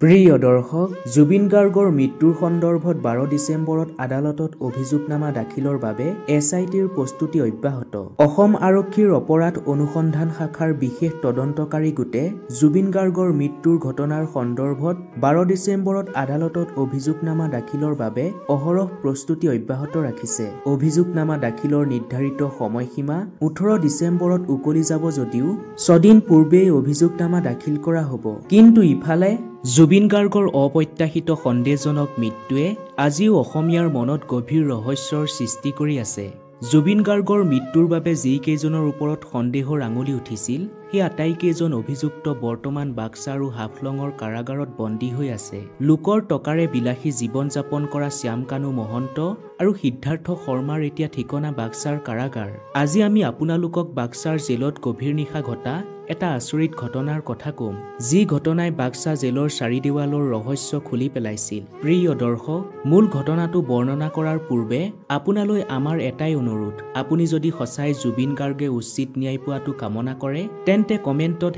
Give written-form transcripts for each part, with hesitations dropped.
প্ৰিয় দৰ্শক, জুবিন গাৰ্গৰ মৃত্যুৰ সন্দৰ্ভত 12 ডিচেম্বৰত আদালতত অভিযোগনামা দাখিলৰ বাবে এছআইটিৰ প্ৰস্তুতি অব্যাহত। অসম আৰক্ষীৰ অপৰাধ অনুসন্ধান শাখাৰ বিশেষ তদন্তকাৰী গোটে জুবিন গাৰ্গৰ মৃত্যুৰ ঘটনাৰ সন্দৰ্ভত 12 ডিচেম্বৰত আদালতত অভিযোগনামা দাখিলৰ বাবে অহৰহ প্ৰস্তুতি অব্যাহত ৰাখিছে। অভিযোগনামা দাখিলৰ নিৰ্ধাৰিত সময়সীমা 18 ডিচেম্বৰত উকলি যাব যদিও 6 দিন পূৰ্বেই অভিযোগনামা দাখিল কৰা হ'ব। কিন্তু ইফালে জুবিন গাৰ্গৰ অপ্ৰত্যাশিত সন্দেহজনক মৃত্যুৱে আজিও অসমীয়াৰ মনত গভীৰ ৰহস্যৰ সৃষ্টি কৰি আছে। জুবিন গাৰ্গৰ মৃত্যুৰ বাবে যিকেইজনৰ ওপৰত সন্দেহৰ আঙুলি উঠিছিল, সেই আটাইকেইজন অভিযুক্ত বৰ্তমান বাক্সা আৰু হাফলঙৰ কাৰাগাৰত বন্দী হৈ আছে। লোকৰ টকাৰে বিলাসী জীৱন যাপন কৰা শ্যামকানু মহন্ত আৰু সিদ্ধাৰ্থ শৰ্মাৰ এতিয়া ঠিকনা বাক্সাৰ কাৰাগাৰ। আজি আমি আপোনালোকক বাক্সাৰ জেলত গভীৰ নিশা ঘটা এটা আচৰিত ঘটনাৰ কথা কম, যি ঘটনাই বাক্সা জেলৰ চাৰিদেৱালৰ ৰহস্য খুলি পেলাইছিল। প্ৰিয় দৰ্শক, মূল ঘটনাটো বৰ্ণনা কৰাৰ পূৰ্বে আপোনালৈ আমাৰ এটাই অনুৰোধ, আপুনি যদি সঁচাই জুবিন গাৰ্গে উচিত ন্যায় পোৱাটো কামনা কৰে তেন্তে কমেণ্টত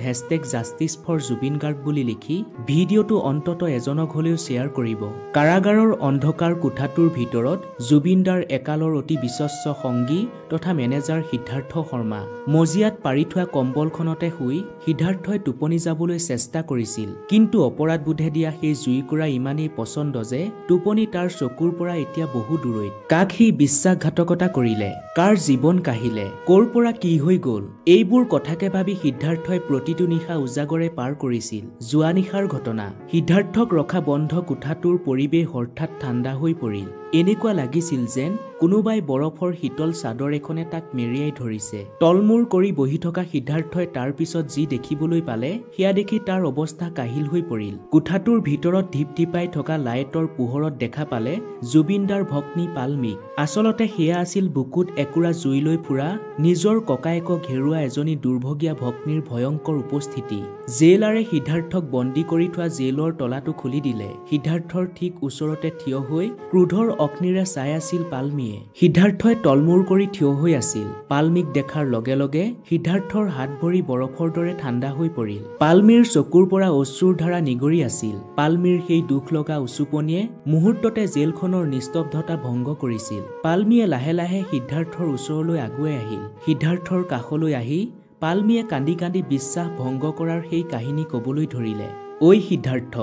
#জাষ্টিছফৰজুবিন গাৰ্গ বুলি লিখি ভিডিঅ'টো অন্তত এজনক হ'লেও শ্বেয়াৰ কৰিব। কাৰাগাৰৰ অন্ধকাৰ কোঠাটোৰ ভিতৰত জুবিনদাৰ একালৰ অতি বিশ্বস্ত সংগী তথা মেনেজাৰ সিদ্ধাৰ্থ শৰ্মা। মজিয়াত পাৰি থোৱা কম্বলখনতে শুই সিদ্ধাৰ্থই টোপনি যাবলৈ চেষ্টা কৰিছিল, কিন্তু অপৰাধবোধে দিয়া সেই জুইকুৰা ইমানেই পচন্দ যে টোপনি তাৰ চকুৰ পৰা এতিয়া বহু দূৰৈত। কাক সি বিশ্বাসঘাতকতা কৰিলে, কাৰ জীৱন কাহিলে, ক'ৰ পৰা কি হৈ গ'ল, এইবোৰ কথাকে ভাবি সিদ্ধাৰ্থই প্ৰতিটো নিশা উজাগৰে পাৰ কৰিছিল। যোৱা নিশাৰ ঘটনা। সিদ্ধাৰ্থক ৰখা বন্ধ কোঠাটোৰ পৰিৱেশ হঠাৎ ঠাণ্ডা হৈ পৰিল। এনেকুৱা লাগিছিল যেন কোনোবাই বৰফৰ শীতল চাদৰ এখনে তাক মেৰিয়াই ধৰিছে। তলমূৰ কৰি বহি থকা সিদ্ধাৰ্থই তাৰ পিছত যি দেখিবলৈ পালে সেয়া দেখি তাৰ অৱস্থা কাহিল হৈ পৰিল। কোঠাটোৰ ভিতৰত ঢিপঢিপাই থকা লাইটৰ পোহৰত দেখা পালে জুবিনদাৰ ভগ্নী পালমিক। আচলতে সেয়া আছিল বুকুত একুৰা জুই লৈ ফুৰা নিজৰ ককায়েকক হেৰুৱা এজনী দুৰ্ভগীয়া ভগ্নীৰ ভয়ংকৰ উপস্থিতি। জেইলাৰে সিদ্ধাৰ্থক বন্দী কৰি থোৱা জেইলৰ তলাটো খুলি দিলে। সিদ্ধাৰ্থৰ ঠিক ওচৰতে থিয় হৈ ক্ৰোধৰ অগ্নিৰে চাই আছিল পালমিয়ে। সিদ্ধাৰ্থই তলমূৰ কৰি থিয় হৈ আছিল। পালমিক দেখাৰ লগে লগে সিদ্ধাৰ্থৰ হাত ভৰি বৰফৰ দৰে ঠাণ্ডা হৈ পৰিল। পালমিৰ চকুৰ পৰা অশ্ৰুৰ ধাৰা নিগৰি আছিল। পালমিৰ সেই দুখ লগা উচুপনিয়ে মুহূৰ্ততে জেলখনৰ নিস্তব্ধতা ভংগ কৰিছিল। পালমিয়ে লাহে লাহে সিদ্ধাৰ্থৰ ওচৰলৈ আগুৱাই আহিল। সিদ্ধাৰ্থৰ কাষলৈ আহি পালমিয়ে কান্দি কান্দি বিশ্বাস ভংগ কৰাৰ সেই কাহিনী কবলৈ ধৰিলে। ঐ সিদ্ধাৰ্থ,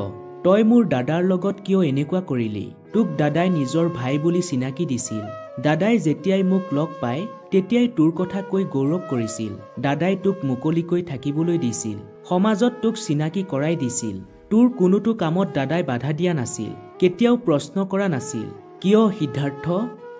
তই মোৰ দাদাৰ লগত কিয় এনেকুৱা কৰিলি? তোক দাদাই নিজৰ ভাই বুলি চিনাকি দিছিল। দাদাই যেতিয়াই মোক লগ পায় তেতিয়াই তোৰ কথা কৈ গৌৰৱ কৰিছিল। দাদাই তোক মুকলিকৈ থাকিবলৈ দিছিল, সমাজত তোক চিনাকি কৰাই দিছিল। তোৰ কোনোটো কামত দাদাই বাধা দিয়া নাছিল, কেতিয়াও প্ৰশ্ন কৰা নাছিল। কিয় সিদ্ধাৰ্থ,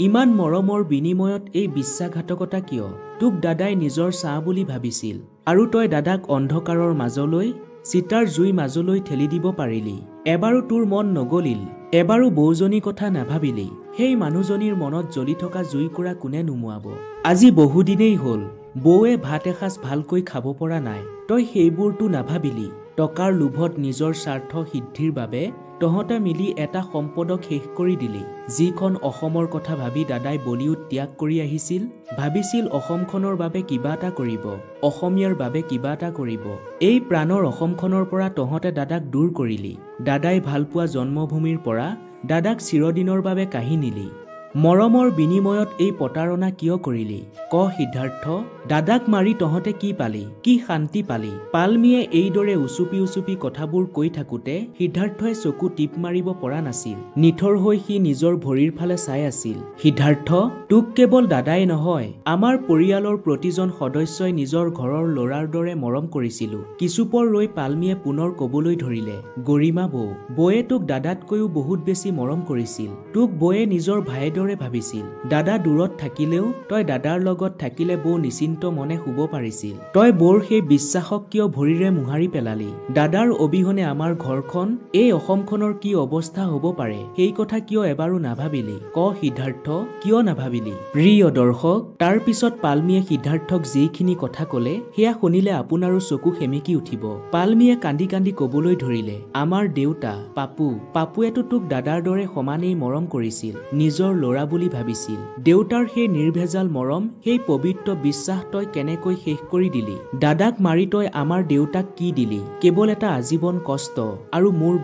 ইমান মৰমৰ বিনিময়ত এই বিশ্বাসঘাতকতা কিয়? তোক দাদাই নিজৰ ছাঁ বুলি ভাবিছিল আৰু তই দাদাক অন্ধকাৰৰ মাজলৈ, চিতাৰ জুই মাজলৈ ঠেলি দিব পাৰিলি। এবাৰো তোৰ মন নগলিল, এবাৰো বৌজনীৰ কথা নাভাবিলি। সেই মানুহজনীৰ মনত জ্বলি থকা জুইকুৰা কোনে নুমুৱাব? আজি বহুদিনেই হ'ল বৌৱে ভাত এসাঁজ ভালকৈ খাব পৰা নাই। তই সেইবোৰতো নাভাবিলি। টকাৰ লোভত নিজৰ স্বাৰ্থ সিদ্ধিৰ বাবে তহঁতে মিলি এটা সম্পদক শেষ কৰি দিলি, যিখন অসমৰ কথা ভাবি দাদাই বলিউড ত্যাগ কৰি আহিছিল। ভাবিছিল অসমখনৰ বাবে কিবা এটা কৰিব, অসমীয়াৰ বাবে কিবা এটা কৰিব। এই প্ৰাণৰ অসমখনৰ পৰা তহঁতে দাদাক দূৰ কৰিলি। দাদাই ভালপোৱা জন্মভূমিৰ পৰা দাদাক চিৰদিনৰ বাবে কাঢ়ি নিলি। মৰমৰ বিনিময়ত এই প্ৰতাৰণা কিয় কৰিলি? ক সিদ্ধাৰ্থ, দাদাক মাৰি তহঁতে কি পালি, কি শান্তি পালি? পালমিয়ে এইদৰে উচুপি উচুপি কথাবোৰ কৈ থাকোতে সিদ্ধাৰ্থই চকু টিপ মাৰিব পৰা নাছিল। নিথৰ হৈ সি নিজৰ ভৰিৰ ফালে চাই আছিল। সিদ্ধাৰ্থ, তোক কেৱল দাদাই নহয়, আমাৰ পৰিয়ালৰ প্ৰতিজন সদস্যই নিজৰ ঘৰৰ ল'ৰাৰ দৰে মৰম কৰিছিলো। কিছুপৰ ৰৈ পালমিয়ে পুনৰ কবলৈ ধৰিলে, গৰিমা বৌ, বৌয়ে তোক দাদাতকৈও বহুত বেছি মৰম কৰিছিল। তোক বৌয়ে নিজৰ ভাইৰ দৰে ভাবিছিল। দাদা দূৰত থাকিলেও তই দাদাৰ লগত থাকিলে বৌ নিশ্চিন্ত মনে শুব পাৰিছিল। তই বৌৰ সেই বিশ্বাসক কিয় ভৰিৰে মোহাৰি পেলালি? দাদাৰ অবিহনে আমাৰ ঘৰখন, এই অসমখনৰ কি অৱস্থা হ'ব পাৰে সেই কথা কিয় এবাৰো নাভাবিলি? ক সিদ্ধাৰ্থ, কিয় নাভাবিলি? প্ৰিয় দৰ্শক, তাৰ পিছত পালমিয়ে সিদ্ধাৰ্থক যিখিনি কথা কলে সেয়া শুনিলে আপোনাৰো চকু সেমেকি উঠিব। পালমিয়ে কান্দি কান্দি কবলৈ ধৰিলে, আমাৰ দেউতা পাপুৱেতো তোক দাদাৰ দৰে সমানেই মৰম কৰিছিল। নিজৰ ল'ৰা ল'ৰা বুলি ভাবিছিল। দেউতাৰ সেই নিৰ্ভেজাল মৰম, সেই পবিত্ৰ বিশ্বাস তই কেনেকৈ শেষ কৰি দিলি? দাদাক মাৰি তই আমাৰ দেউতাক কি দিলি? কেৱল এটা আজীৱন কষ্ট। আৰু মোৰ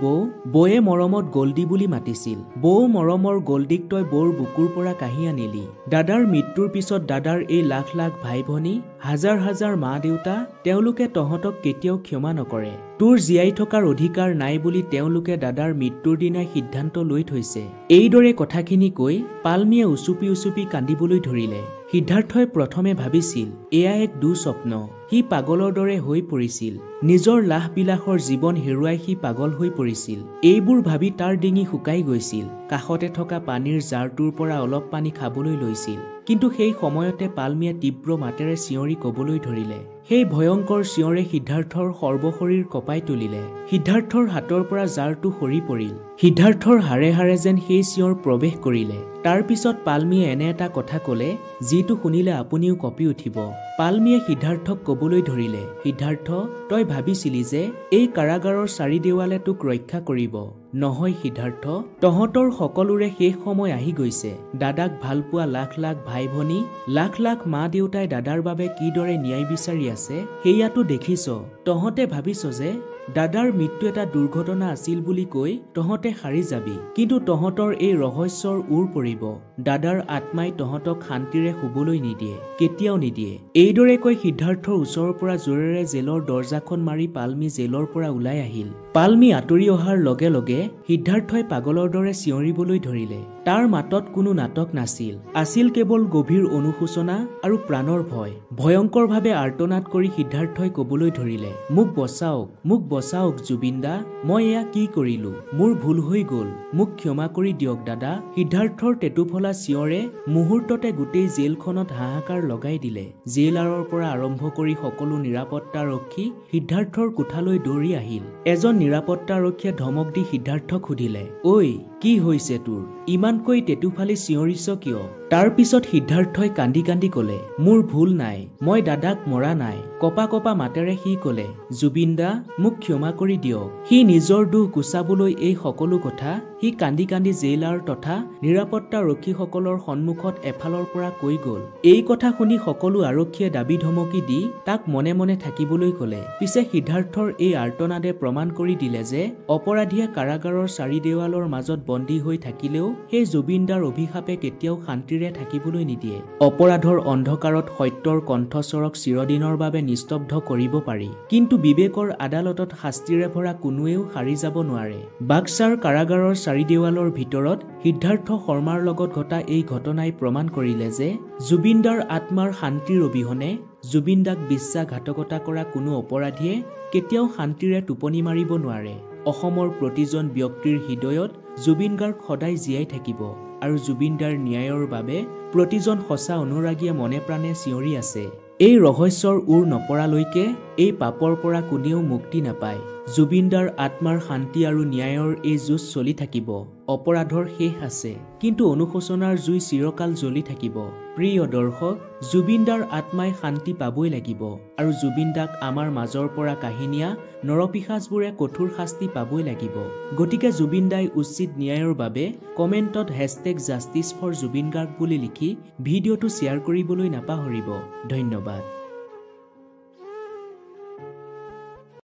বৌয়ে মৰমত গল্ডি বুলি মাতিছিল। বৌ মৰমৰ গল্ডিক তই বৌৰ বুকুৰ পৰা কাঢ়ি আনিলি। দাদাৰ মৃত্যুৰ পিছত দাদাৰ এই লাখ লাখ ভাই ভনী, হাজাৰ হাজাৰ মা দেউতা, তেওঁলোকে তহঁতক কেতিয়াও ক্ষমা নকৰে। তোৰ জীয়াই থকাৰ অধিকাৰ নাই বুলি তেওঁলোকে দাদাৰ মৃত্যুৰ দিনাই সিদ্ধান্ত লৈ থৈছে। এইদৰে কথাখিনি কৈ পালমিয়ে উচুপি উচুপি কান্দিবলৈ ধৰিলে। সিদ্ধাৰ্থই প্ৰথমে ভাবিছিল এয়া এক দুঃস্বপ্ন। সি পাগলৰ দৰে হৈ পৰিছিল। নিজৰ লাহ বিলাসৰ জীৱন হেৰুৱাই সি পাগল হৈ পৰিছিল। এইবোৰ ভাবি তাৰ ডিঙি শুকাই গৈছিল। কাষতে থকা পানীৰ জাৰটোৰ পৰা অলপ পানী খাবলৈ লৈছিল। কিন্তু সেই সময়তে পালমিয়ে তীব্ৰ মাতেৰে চিঞৰি কবলৈ ধৰিলে। সেই ভয়ংকৰ চিঞৰে সিদ্ধাৰ্থৰ সৰ্বশৰীৰ কঁপাই তুলিলে। সিদ্ধাৰ্থৰ হাতৰ পৰা জাৰটো সৰি পৰিল। সিদ্ধাৰ্থৰ হাড়ে হাড়ে যেন সেই চিঞৰ প্ৰৱেশ কৰিলে। তাৰ পিছত পালমিয়ে এনে এটা কথা কলে, যিটো শুনিলে আপুনিও কঁপি উঠিব। পালমিয়ে সিদ্ধাৰ্থক কবলৈ ধৰিলে, সিদ্ধাৰ্থ, তই ভাবিছিলি যে এই কাৰাগাৰৰ চাৰি দেৱালে তোক ৰক্ষা কৰিব। নহয় সিদ্ধাৰ্থ, তহঁতৰ সকলোৰে শেষ সময় আহি গৈছে। দাদাক ভাল পোৱা লাখ লাখ ভাই ভনী, লাখ লাখ মা দেউতাই দাদাৰ বাবে কিদৰে ন্যায় বিচাৰি আছে সেয়াতো দেখিছ। তহঁতে ভাবিছ যে দাদাৰ মৃত্যু এটা দুৰ্ঘটনা আছিল বুলি কৈ তহঁতে সাৰি যাবি। কিন্তু তহঁতৰ এই ৰহস্যৰ ওৰ পৰিব। দাদাৰ আত্মাই তহঁতক শান্তিৰে শুবলৈ নিদিয়ে, কেতিয়াও নিদিয়ে। এইদৰে কৈ সিদ্ধাৰ্থৰ ওচৰৰ পৰা জোৰেৰে জেলৰ দৰজাখন মাৰি পালমি জেলৰ পৰা ওলাই আহিল। পালমি আঁতৰি অহাৰ লগে লগে সিদ্ধাৰ্থই পাগলৰ দৰে চিঞৰিবলৈ ধৰিলে। তাৰ মাতত কোনো নাটক নাছিল, আছিল কেৱল গভীৰ অনুশোচনা আৰু প্ৰাণৰ ভয়। ভয়ংকৰভাৱে আৰ্তনাদ কৰি সিদ্ধাৰ্থই কবলৈ ধৰিলে, মোক বচাওক, মোক বচাওক জুবিন দা, মই এয়া কি কৰিলো? মোৰ ভুল হৈ গল, মোক ক্ষমা কৰি দিয়ক দাদা। সিদ্ধাৰ্থৰ টেটুফলা চিঞৰে মুহূৰ্ততে গোটেই জেলখনত হাহাকাৰ লগাই দিলে। জেইলাৰৰ পৰা আৰম্ভ কৰি সকলো নিৰাপত্তাৰক্ষী সিদ্ধাৰ্থৰ কোঠালৈ দৌৰি আহিল। এজন নিৰাপত্তাৰক্ষীয়ে ধমক দি সিদ্ধাৰ্থক সুধিলে, ঐ কি হৈছে তোৰ? ইমানকৈ টেটুফালি চিঞৰিছ কিয়? তাৰ পিছত সিদ্ধাৰ্থই কান্দি কান্দি কলে, মোৰ ভুল নাই, মই দাদাক মৰা নাই। কপা কপা মাতেৰে সি কলে, জুবিন দা মোক ক্ষমা কৰি দিয়ক। সি নিজৰ দুখ গুচাবলৈ এই সকলো কথা সি কান্দি কান্দি জেইলাৰ তথা নিৰাপত্তাৰক্ষীসকলৰ সন্মুখত এফালৰ পৰা কৈ গল। এই কথা শুনি সকলো আৰক্ষীয়ে দাবী ধমকি দি তাক মনে মনে থাকিবলৈ কলে। পিছে সিদ্ধাৰ্থৰ এই আৰ্তনাদে প্ৰমাণ কৰি দিলে যে অপৰাধীয়ে কাৰাগাৰৰ চাৰি দেৱালৰ মাজত বন্দী হৈ থাকিলেও সেই জুবিনদাৰ অভিশাপে কেতিয়াও শান্তিৰে থাকিবলৈ নিদিয়ে। অপৰাধৰ অন্ধকাৰত সত্যৰ কণ্ঠস্বৰক চিৰদিনৰ বাবে নিস্তব্ধ কৰিব পাৰি, কিন্তু বিবেকৰ আদালতত শাস্তিৰে ভৰা কোনোৱেও সাৰি যাব নোৱাৰে। বাক্সাৰ কাৰাগাৰৰ চাৰি দেৱালৰ ভিতৰত সিদ্ধাৰ্থ শৰ্মাৰ লগত ঘটা এই ঘটনাই প্ৰমাণ কৰিলে যে জুবিনদাৰ আত্মাৰ শান্তিৰ অবিহনে জুবিনদাক বিশ্বাসঘাতকতা কৰা কোনো অপৰাধীয়ে কেতিয়াও শান্তিৰে টোপনি মাৰিব নোৱাৰে। অসমৰ প্ৰতিজন ব্যক্তিৰ হৃদয়ত জুবিন গাৰ্গ সদায় জীয়াই থাকিব আৰু জুবিনদাৰ ন্যায়ৰ বাবে প্ৰতিজন সঁচা অনুৰাগীয়ে মনে প্ৰাণে চিঞৰি আছে। এই ৰহস্যৰ ওৰ নপৰালৈকে এই পাপৰ পৰা কোনেও মুক্তি নাপায়। জুবিনদাৰ আত্মাৰ শান্তি আৰু ন্যায়ৰ এই যুঁজ চলি থাকিব। অপৰাধৰ শেষ আছে, কিন্তু অনুশোচনাৰ জুই চিৰকাল জ্বলি থাকিব। প্ৰিয় দৰ্শক, জুবিনদাৰ আত্মাই শান্তি পাবই লাগিব আৰু জুবিনদাক আমাৰ মাজৰ পৰা কাঢ়ি নিয়া নৰপিশাচবোৰে কঠোৰ শাস্তি পাবই লাগিব। গতিকে জুবিনদাই উচিত ন্যায়ৰ বাবে কমেণ্টত #জাষ্টিছ ফৰ জুবিন গাৰ্গ বুলি লিখি ভিডিঅ'টো শ্বেয়াৰ কৰিবলৈ নাপাহৰিব। ধন্যবাদ।